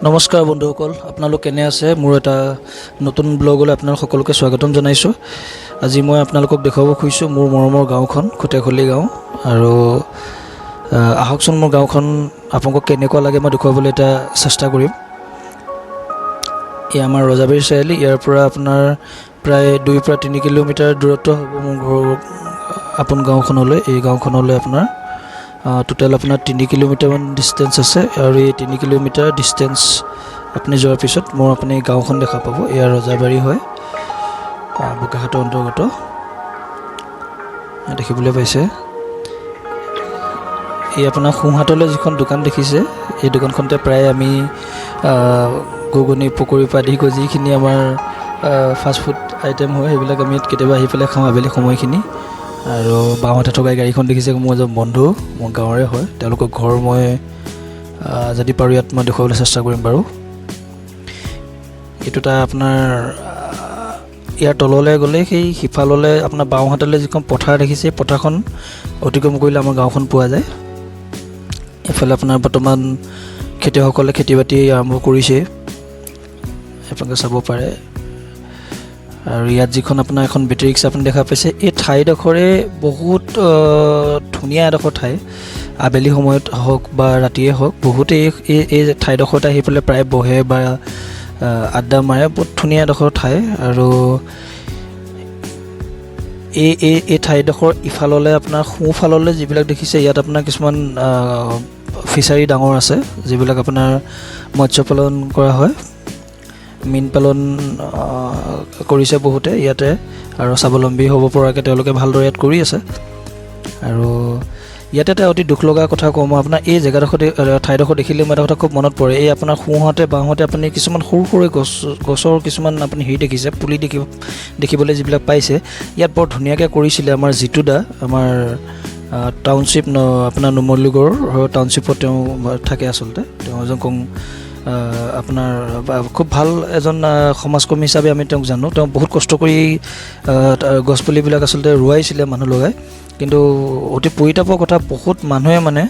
নমস্কাৰ বন্ধুসকল, আপোনালোক কেনে আছে? মোৰ এটা নতুন ব্লগলৈ আপোনালোক সকলোকে স্বাগতম জনাইছোঁ। আজি মই আপোনালোকক দেখুৱাব খুজিছোঁ মোৰ মৰমৰ গাঁওখন খুটেখলি গাঁও। আৰু আহকচোন মোৰ গাঁওখন আপোনালোকক কেনেকুৱা লাগে মই দেখুৱাবলৈ এটা চেষ্টা কৰিম। এয়া আমাৰ ৰজাবাৰী চাৰিআলি। ইয়াৰ পৰা আপোনাৰ প্ৰায় 2 পৰা 3 কিলোমিটাৰ দূৰত্ব হ'ব মোৰ ঘৰ আপোন গাঁওখনলৈ। এই গাঁওখনলৈ আপোনাৰ টোটেল আপোনাৰ 3 কিলোমিটাৰমান ডিষ্টেঞ্চ আছে। আৰু এই 3 কিলোমিটাৰ ডিষ্টেঞ্চ আপুনি যোৱাৰ পিছত মোৰ আপুনি গাঁওখন দেখা পাব। এয়া ৰজাবাৰী হয়, বোকাখাটৰ অন্তৰ্গত। দেখিবলৈ পাইছে এই আপোনাৰ সোঁহাতলৈ যিখন দোকান দেখিছে, এই দোকানখনতে প্ৰায় আমি ঘুগুনি পকৰি পৰা আদি কৰি যিখিনি আমাৰ ফাষ্টফুড আইটেম হয় সেইবিলাক আমি কেতিয়াবা আহি পেলাই খাওঁ আবেলি সময়খিনি। আৰু বাওঁহাতে থকা গাড়ীখন দেখিছে মোৰ এজন বন্ধু, মোৰ গাঁৱৰে হয়। তেওঁলোকৰ ঘৰ মই যদি পাৰোঁ ইয়াত মই দেখুৱাবলৈ চেষ্টা কৰিম বাৰু। এইটো এটা আপোনাৰ ইয়াৰ তললৈ গ'লে সেই সিফাললৈ আপোনাৰ বাওঁহাতলৈ যিখন পথাৰ দেখিছে, এই পথাৰখন অতিক্ৰম কৰিলে আমাৰ গাঁওখন পোৱা যায়। এইফালে আপোনাৰ বৰ্তমান খেতিয়কসকলে খেতি বাতি আৰম্ভ কৰিছে, আপোনালোকে চাব পাৰে। আৰু ইয়াত যিখন আপোনাৰ এখন বেটেৰী ৰিক্সা আপুনি দেখা পাইছে, এই ঠাইডোখৰে বহুত ধুনীয়া এডোখৰ ঠাই। আবেলি সময়ত হওক বা ৰাতিয়ে হওক বহুতেই এই ঠাইডোখৰতে আহি পেলাই প্ৰায় বহে বা আড্ডা মাৰে। বহুত ধুনীয়া এডোখৰ ঠাই। আৰু এই ঠাইডোখৰ ইফাললৈ আপোনাৰ সোঁফাললৈ যিবিলাক দেখিছে, ইয়াত আপোনাৰ কিছুমান ফিচাৰী ডাঙৰ আছে, যিবিলাক আপোনাৰ মৎস্য পালন কৰা হয়। মীন পালন কৰিছে বহুতে ইয়াতে, আৰু স্বাৱলম্বী হ'ব পৰাকৈ তেওঁলোকে ভালদৰে ইয়াত কৰি আছে। আৰু ইয়াতে এটা অতি দুখ লগা কথা কওঁ মই আপোনাৰ, এই জেগাডোখৰ ঠাইডোখৰ দেখিলে মই এটা কথা খুব মনত পৰে। এই আপোনাৰ সোঁহাতে বাওঁহাতে আপুনি কিছুমান সৰু সৰু গছৰ কিছুমান আপুনি হেৰি দেখিছে, পুলি দেখিবলৈ যিবিলাক পাইছে। ইয়াত বৰ ধুনীয়াকৈ কৰিছিলে আমাৰ জিতু দা, আমাৰ টাউনশ্বিপ আপোনাৰ নুমলীগড় টাউনশ্বিপত তেওঁ থাকে। আচলতে তেওঁ এজন আপোনাৰ খুব ভাল এজন সমাজকৰ্মী হিচাপে আমি তেওঁক জানো। তেওঁ বহুত কষ্ট কৰি গছপুলিবিলাক আচলতে ৰোৱাইছিলে মানুহ লগাই। কিন্তু অতি পৰিতাপৰ কথা, বহুত মানুহে মানে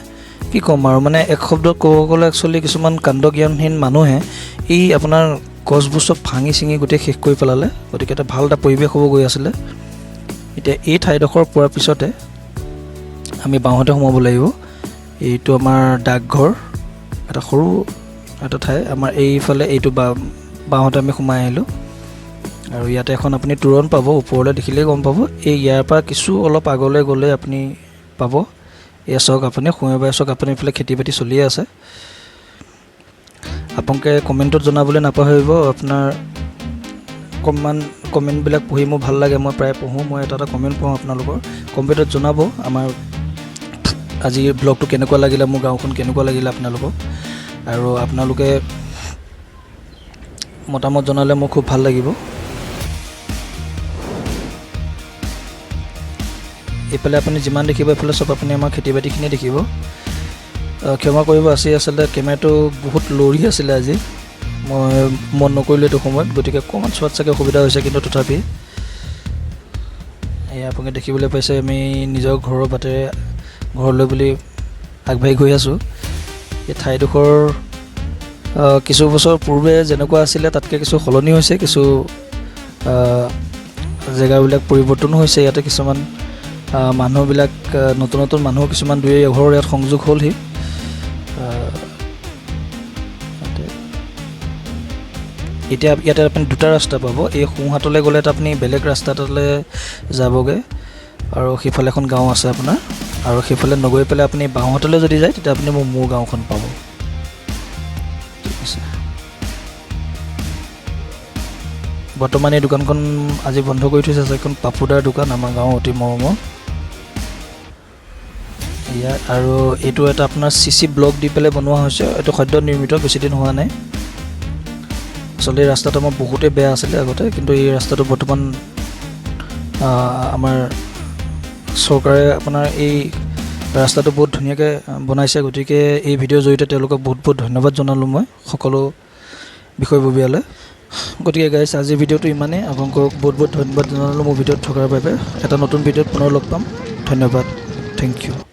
কি ক'ম আৰু, মানে এক শব্দত ক'ব গ'লে একচুৱেলি কিছুমান কাণ্ডজ্ঞানহীন মানুহে এই আপোনাৰ গছবোৰ চব ভাঙি চিঙি গোটেই শেষ কৰি পেলালে। গতিকে এটা ভাল এটা পৰিৱেশ হ'ব গৈ আছিলে। এতিয়া এই ঠাইডোখৰ পোৱাৰ পিছতে আমি বাওঁহাতে সোমাব লাগিব। এইটো আমাৰ ডাকঘৰ, এটা সৰু এটা ঠাই আমাৰ এইফালে। এইটো বাওঁহাতে আমি সোমাই আহিলোঁ। আৰু ইয়াতে এখন আপুনি তোৰণ পাব, ওপৰলৈ দেখিলেই গম পাব। ইয়াৰ পৰা কিছু অলপ আগলৈ গ'লে আপুনি পাব। এয়া চাওক আপুনি সোঁবাৰে চাওক, আপুনি এইফালে খেতি বাতি চলিয়ে আছে। আপোনালোকে কমেণ্টত জনাবলৈ নাপাহৰিব। আপোনাৰ কমেণ্টবিলাক পঢ়ি মোৰ ভাল লাগে, মই প্ৰায় পঢ়োঁ। মই এটা কমেণ্ট পঢ়োঁ আপোনালোকৰ। কমেণ্টত জনাব আমাৰ আজিৰ ব্লগটো কেনেকুৱা লাগিলে, মোৰ গাঁওখন কেনেকুৱা লাগিলে আপোনালোকক। আৰু আপোনালোকে মতামত জনালে মোৰ খুব ভাল লাগিব। এইফালে আপুনি যিমান দেখিব, এইফালে চব আপুনি আমাৰ খেতি বাতিখিনি দেখিব। ক্ষমা কৰিব, আচলতে কেমেৰাটো বহুত লৰি আছিলে আজি, মই মন নকৰিলোঁ এইটো সময়ত। গতিকে অকণমান চোৱাত চাগে অসুবিধা হৈছে, কিন্তু তথাপি এয়া আপুনি দেখিবলৈ পাইছে আমি নিজৰ ঘৰৰ বাটেৰে ঘৰলৈ বুলি আগবাঢ়ি গৈ আছোঁ। এই ঠাইডোখৰ কিছু বছৰ পূৰ্বে যেনেকুৱা আছিলে তাতকৈ কিছু সলনি হৈছে, কিছু জেগাবিলাক পৰিৱৰ্তনো হৈছে। ইয়াতে কিছুমান মানুহবিলাক নতুন নতুন মানুহ কিছুমান দুই এঘৰ ইয়াত সংযোগ হ'লহি। এতিয়া ইয়াতে আপুনি দুটা ৰাস্তা পাব। এই সোঁহাতলৈ গ'লে আপুনি বেলেগ ৰাস্তা এটালৈ যাবগৈ, আৰু সেইফালে এখন গাঁও আছে আপোনাৰ। আৰু সেইফালে নগৈ পেলাই আপুনি বাওঁহাতলৈ যদি যায়, তেতিয়া আপুনি মোৰ গাঁওখন পাব। ঠিক আছে। বৰ্তমান এই দোকানখন আজি বন্ধ কৰি থৈছে। এখন পাপুদাৰ দোকান, আমাৰ গাঁও অতি মৰমৰ ইয়াত। আৰু এইটো এটা আপোনাৰ CC ব্লক দি পেলাই বনোৱা হৈছে। এইটো সদ্য নিৰ্মিত, বেছি দিন হোৱা নাই। আচলতে এই ৰাস্তাটো আমাৰ বহুতেই বেয়া আছিলে আগতে, কিন্তু এই ৰাস্তাটো বৰ্তমান আমাৰ চৰকাৰে আপোনাৰ এই ৰাস্তাটো বহুত ধুনীয়াকৈ বনাইছে। গতিকে এই ভিডিঅ'ৰ জৰিয়তে তেওঁলোকক বহুত বহুত ধন্যবাদ জনালোঁ মই সকলো বিষয়ববীয়ালৈ। গতিকে গাইজ, আজিৰ ভিডিঅ'টো ইমানেই। আপোনালোকক বহুত বহুত ধন্যবাদ জনালোঁ মোৰ ভিডিঅ'ত থকাৰ বাবে। এটা নতুন ভিডিঅ'ত পুনৰ লগ পাম। ধন্যবাদ। Thank U.